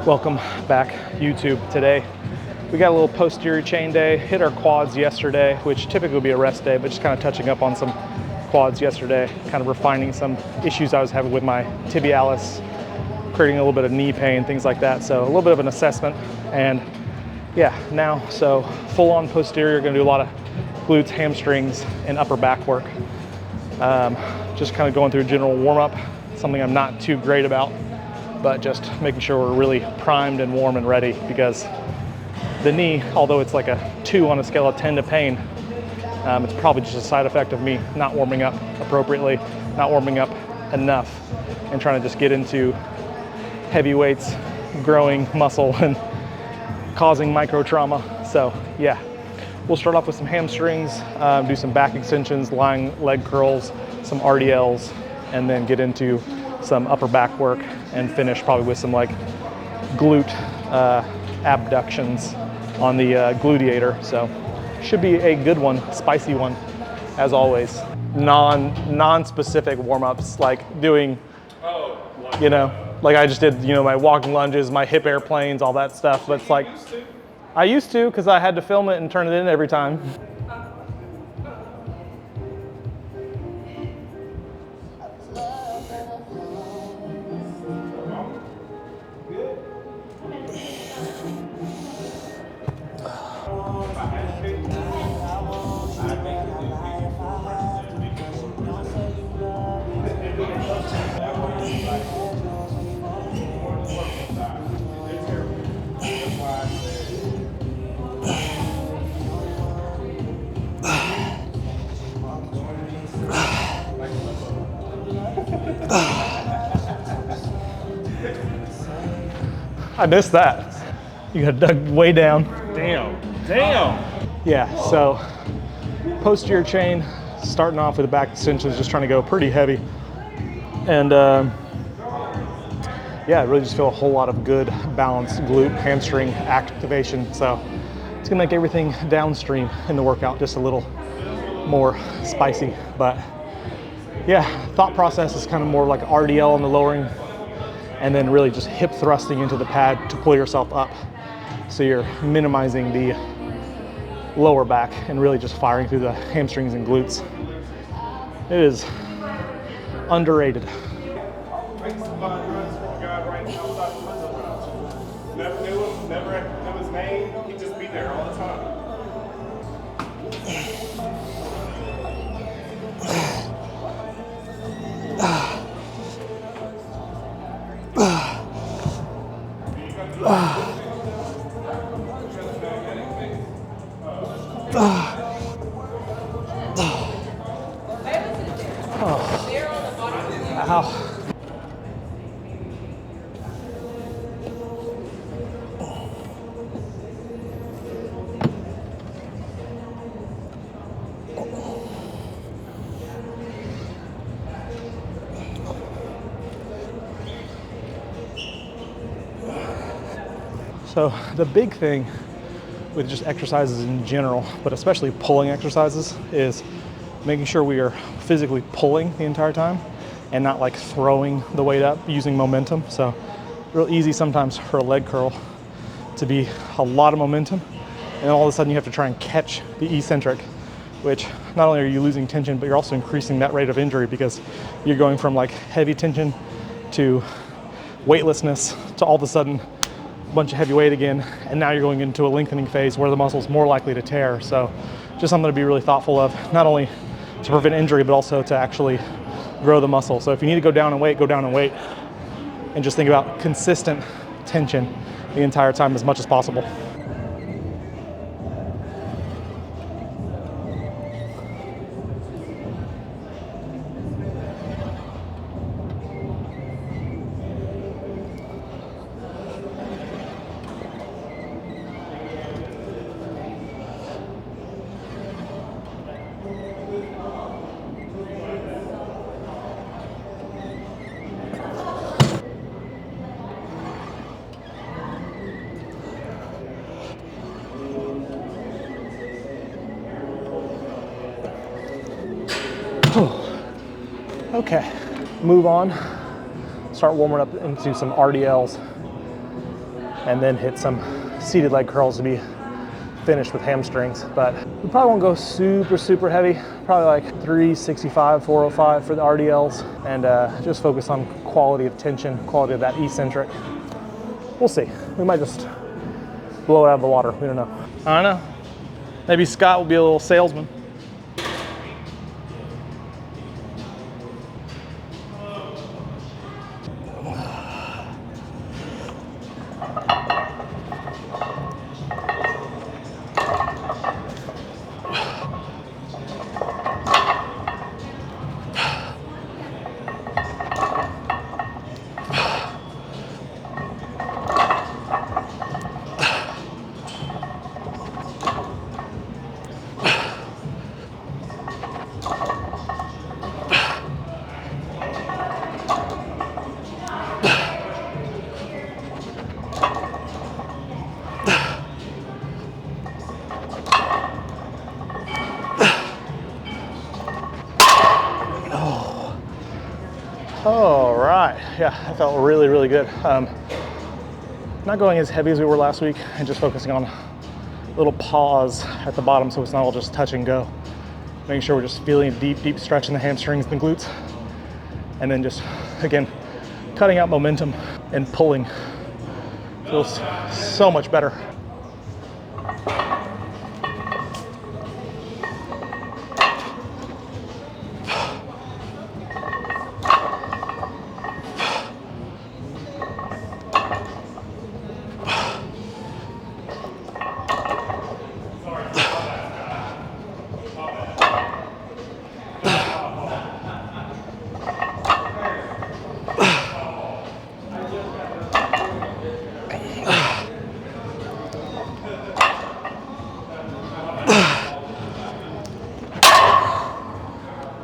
Welcome back, YouTube. Today we got a little posterior chain day. Hit our quads yesterday, which typically would be a rest day, but just kind of touching up on some quads yesterday, kind of refining some issues I was having with my tibialis, creating a little bit of knee pain, things like that. So a little bit of an assessment, and yeah, now so full on posterior, gonna do a lot of glutes, hamstrings, and upper back work. Just kind of going through a general warm up, something I'm not too great about, but just making sure we're really primed and warm and ready, because the knee, although it's like a 2 on a scale of 10 to pain, it's probably just a side effect of me not warming up appropriately, not warming up enough, and trying to just get into heavy weights, growing muscle, and causing micro trauma. So yeah, we'll start off with some hamstrings, do some back extensions, lying leg curls, some RDLs, and then get into some upper back work and finish probably with some like glute abductions on the Gluteator. So should be a good one, spicy one, as always. Non-specific warm-ups, like doing, you know, like I just did, you know, my walking lunges, my hip airplanes, all that stuff. But it's like, I used to, because I had to film it and turn it in every time. I missed that. You got dug way down. Damn. Yeah, so posterior chain, starting off with the back extensions, just trying to go pretty heavy. And yeah, I really just feel a whole lot of good balanced glute hamstring activation. So it's gonna make everything downstream in the workout just a little more spicy. But yeah, thought process is kind of more like RDL on the lowering, and then really just hip thrusting into the pad to pull yourself up. So you're minimizing the lower back and really just firing through the hamstrings and glutes. It is underrated. Never knew him, never knew his name. He'd just be there all the time. Ow. So the big thing with just exercises in general, but especially pulling exercises, is making sure we are physically pulling the entire time and not like throwing the weight up using momentum. So real easy sometimes for a leg curl to be a lot of momentum, and all of a sudden you have to try and catch the eccentric, which not only are you losing tension, but you're also increasing that rate of injury, because you're going from like heavy tension to weightlessness to all of a sudden a bunch of heavy weight again, and now you're going into a lengthening phase where the muscle's more likely to tear. So just something to be really thoughtful of, not only to prevent injury, but also to actually grow the muscle. So if you need to go down in weight, go down in weight, and just think about consistent tension the entire time as much as possible. Okay, move on. Start warming up into some RDLs. and then hit some seated leg curls to be finished with hamstrings. But we probably won't go super heavy, probably like 365, 405 for the RDLs, and just focus on quality of tension, quality of that eccentric. We'll see. We might just blow it out of the water. We don't know. I don't know. Maybe Scott will be a little salesman. All right, yeah, that felt really good. Not going as heavy as we were last week and just focusing on a little pause at the bottom so it's not all just touch and go. Making sure we're just feeling a deep stretch in the hamstrings and the glutes. And then just, again, cutting out momentum and pulling. Feels so much better.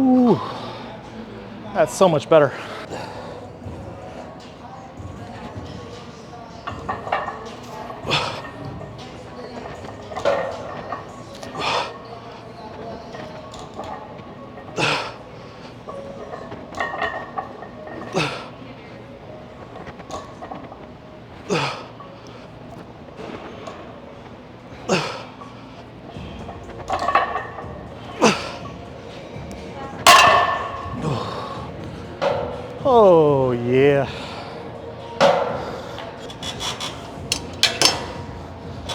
Ooh, that's so much better. Oh yeah.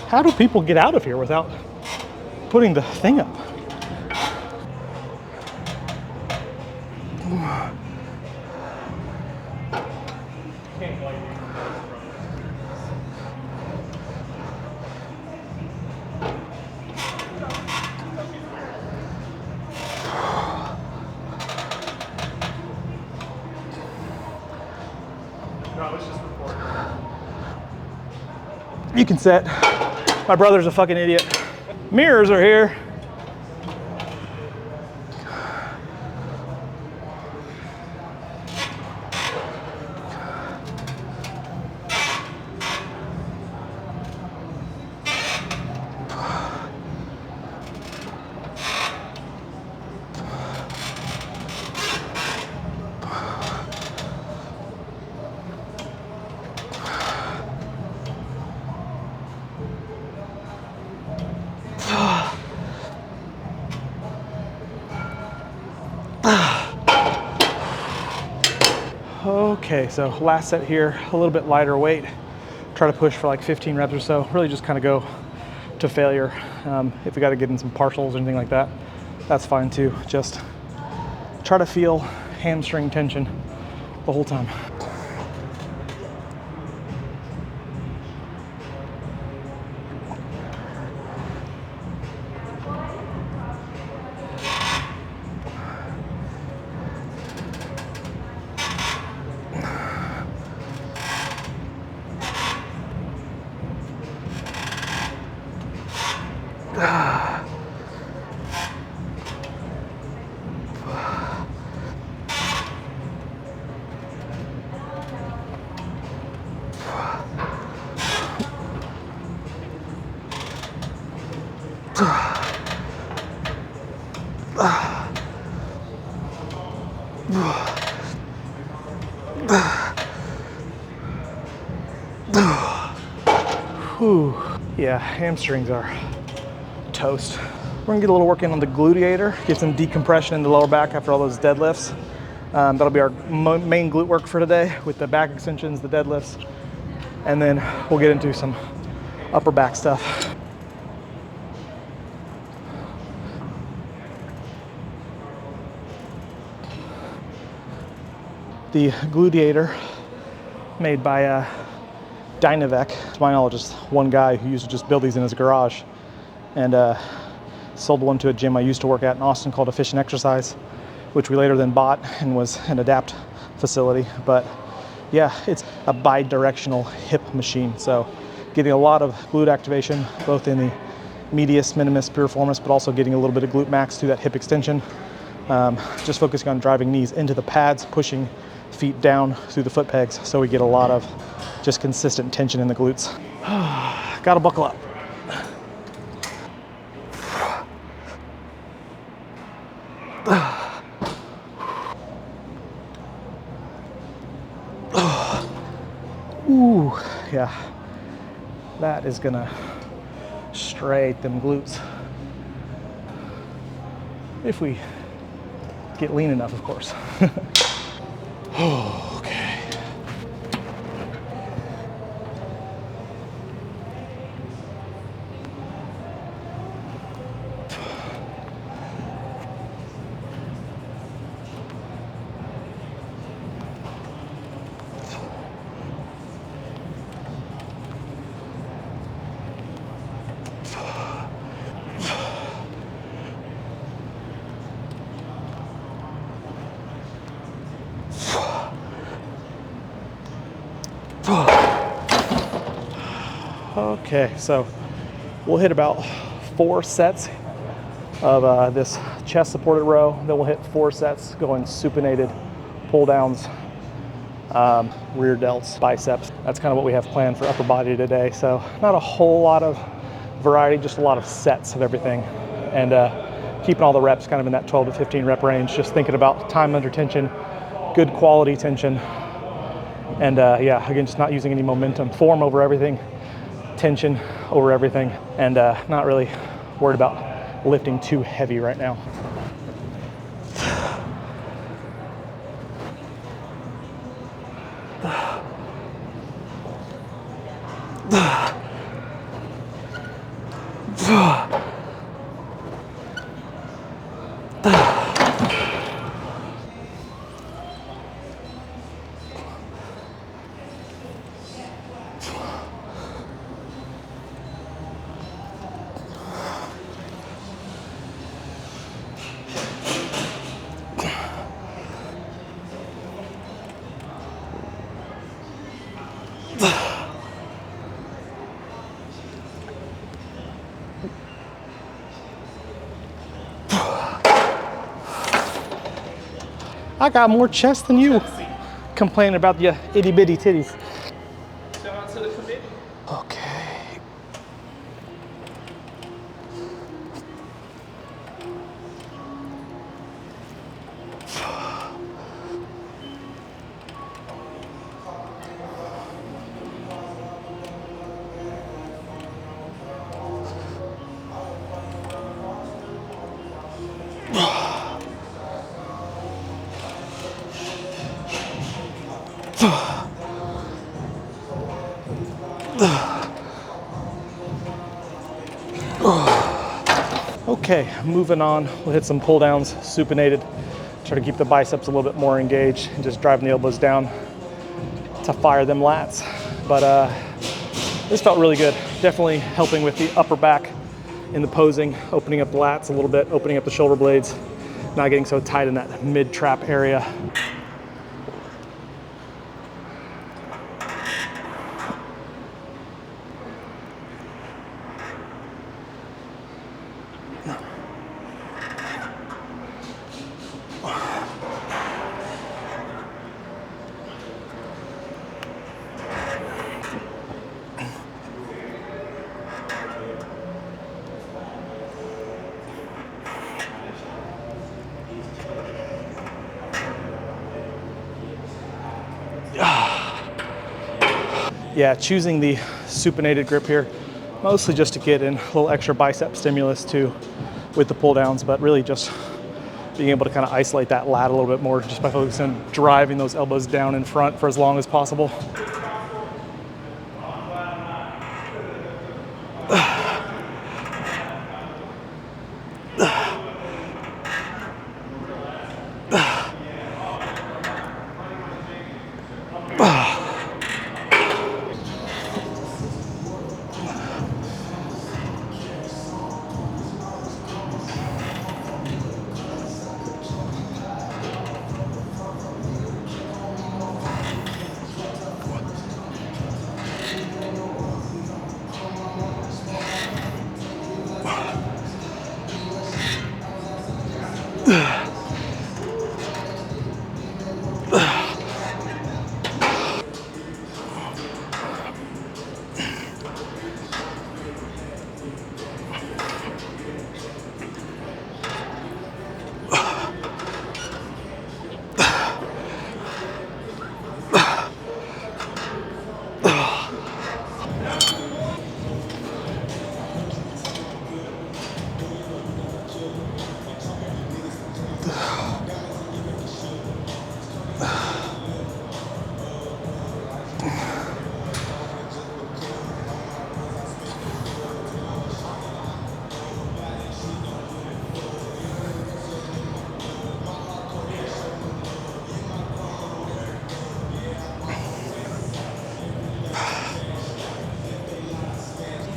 How do people get out of here without putting the thing up? You can set. My brother's a fucking idiot. Mirrors are here. Okay, so last set here, a little bit lighter weight. Try to push for like 15 reps or so. Really just kind of go to failure. If we got to get in some partials or anything like that, that's fine too. Just try to feel hamstring tension the whole time. Whew. Yeah, hamstrings are toast. We're gonna get a little work in on the gluteator, get some decompression in the lower back after all those deadlifts. That'll be our main glute work for today with the back extensions, the deadlifts, and then we'll get into some upper back stuff. The Gluteator, made by Dynavec. To my knowledge, just one guy who used to just build these in his garage, and sold one to a gym I used to work at in Austin called Efficient Exercise, which we later then bought and was an Adapt facility. But yeah, it's a bi-directional hip machine, so getting a lot of glute activation both in the medius, minimus, piriformis, but also getting a little bit of glute max through that hip extension. Just focusing on driving knees into the pads, pushing feet down through the foot pegs, so we get a lot of just consistent tension in the glutes. Gotta buckle up. Ooh, yeah, that is gonna straight them glutes. If we get lean enough, of course. Okay. Okay, so we'll hit about 4 sets of this chest supported row. Then we'll hit 4 sets going supinated pull downs, rear delts, biceps. That's kind of what we have planned for upper body today. So not a whole lot of variety, just a lot of sets of everything. And keeping all the reps kind of in that 12 to 15 rep range, just thinking about time under tension, good quality tension. And yeah, again, just not using any momentum, form over everything, tension over everything, and not really worried about lifting too heavy right now. I got more chest than you. Complaining about your itty bitty titties. Shout out to the committee. Okay. Okay, moving on, we'll hit some pull downs, supinated, try to keep the biceps a little bit more engaged and just driving the elbows down to fire them lats. But this felt really good, definitely helping with the upper back in the posing, opening up the lats a little bit, opening up the shoulder blades, not getting so tight in that mid-trap area. yeah, choosing the supinated grip here, mostly just to get in a little extra bicep stimulus too with the pull downs, but really just being able to kind of isolate that lat a little bit more just by focusing on driving those elbows down in front for as long as possible.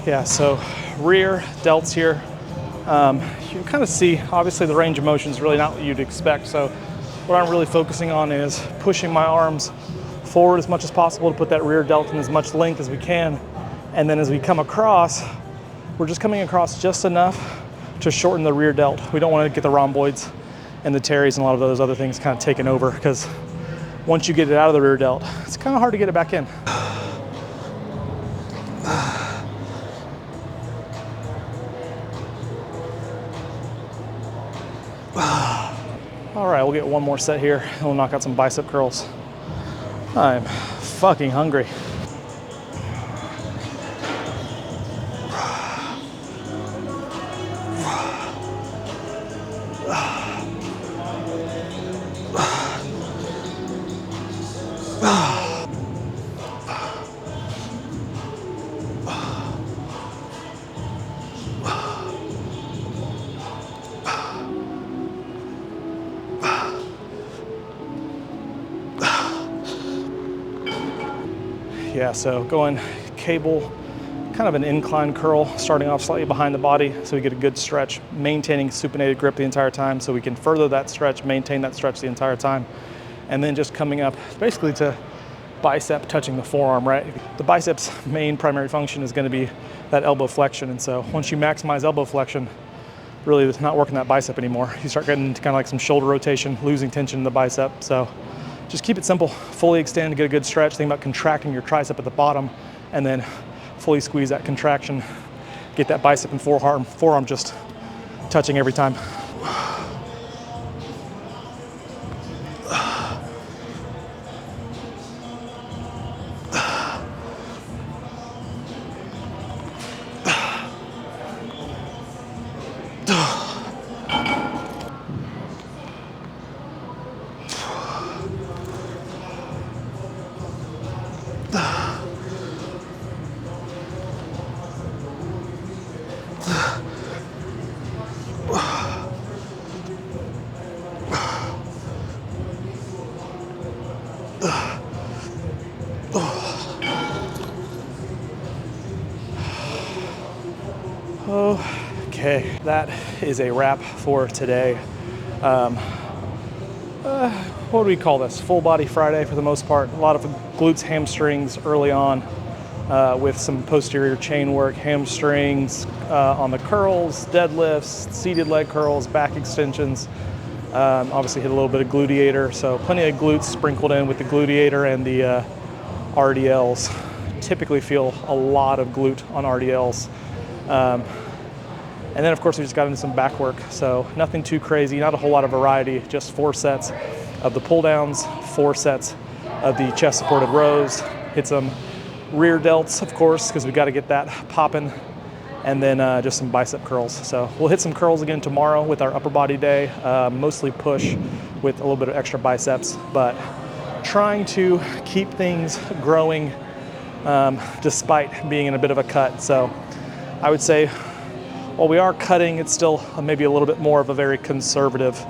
Yeah, so rear delts here. You kind of see, obviously the range of motion is really not what you'd expect. So what I'm really focusing on is pushing my arms forward as much as possible to put that rear delt in as much length as we can. And then as we come across, we're just coming across just enough to shorten the rear delt. We don't want to get the rhomboids and the teres and a lot of those other things kind of taken over, because once you get it out of the rear delt, it's kind of hard to get it back in. All right, we'll get one more set here and we'll knock out some bicep curls. I'm fucking hungry. Yeah, so going cable, kind of an incline curl, starting off slightly behind the body so we get a good stretch, maintaining supinated grip the entire time so we can further that stretch, maintain that stretch the entire time. And then just coming up basically to bicep touching the forearm, right? The bicep's main primary function is going to be that elbow flexion. And so once you maximize elbow flexion, really it's not working that bicep anymore. You start getting kind of like some shoulder rotation, losing tension in the bicep. So just keep it simple, fully extend, get a good stretch. Think about contracting your tricep at the bottom and then fully squeeze that contraction. Get that bicep and forearm just touching every time. Okay, that is a wrap for today. What do we call this? Full body Friday for the most part. A lot of glutes, hamstrings early on with some posterior chain work, hamstrings on the curls, deadlifts, seated leg curls, back extensions. Obviously hit a little bit of gluteator, so plenty of glutes sprinkled in with the gluteator and the RDLs. Typically feel a lot of glute on RDLs. And then of course we just got into some back work, so nothing too crazy, not a whole lot of variety, just 4 sets of the pull downs, 4 sets of the chest supported rows, hit some rear delts, of course, because we got to get that popping, and then just some bicep curls. So we'll hit some curls again tomorrow with our upper body day, mostly push with a little bit of extra biceps, but trying to keep things growing despite being in a bit of a cut. So I would say while we are cutting, it's still maybe a little bit more of a very conservative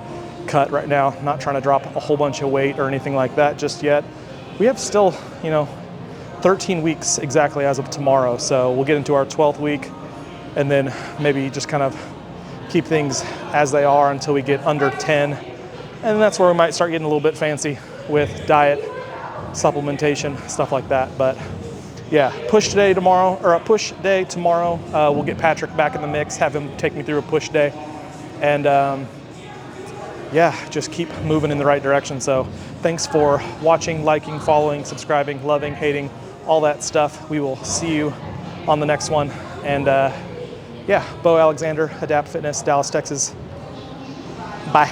cut right now. Not trying to drop a whole bunch of weight or anything like that just yet. We have still, 13 weeks exactly as of tomorrow. So we'll get into our 12th week and then maybe just kind of keep things as they are until we get under 10. And that's where we might start getting a little bit fancy with diet, supplementation, stuff like that. But yeah, push day tomorrow. We'll get Patrick back in the mix, have him take me through a push day. And yeah, just keep moving in the right direction. So thanks for watching, liking, following, subscribing, loving, hating, all that stuff. We will see you on the next one. And yeah, Bo Alexander, Adapt Fitness, Dallas, Texas. Bye.